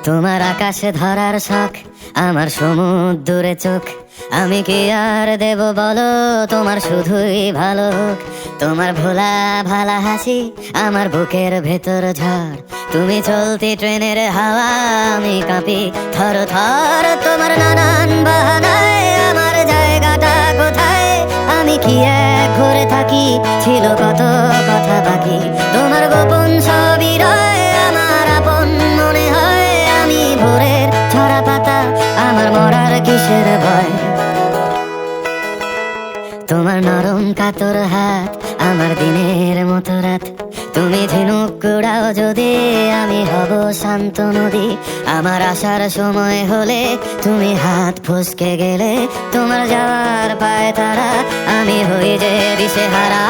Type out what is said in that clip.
তোমার আকাশে ধরার শখ, আমার সমুদ্রে চোখ। আমি কি আর দেব বলো, তোমার শুধুই ভালো হোক। তোমার ভোলা ভালা হাসি আমার বুকের ভেতর ঝড়। তুমি চলতি ট্রেনের হাওয়া, আমি কাঁপি থর থর। তোমার নানান বাহানায় আমার জায়গাটা কোথায়, আমি কি এক ঘুরে থাকি, ছিল কত কথা বাকি। তোমার গোপন ছবি রয় আমার আপন মনে হয়, আমি ভোরের ছড়া পাতা, আমার মরার কিসের ভয়। তোমার নরম কাতর হাত আমার দিনের মতো রাত। তুমি ঝিনুক কুড়াও যদি, আমি হব শান্ত নদী। আমার আসার সময় হলে তুমি হাত ফসকে গেলে, তোমার যাওয়ার পায় তারা, আমি হই যে দিশেহারা।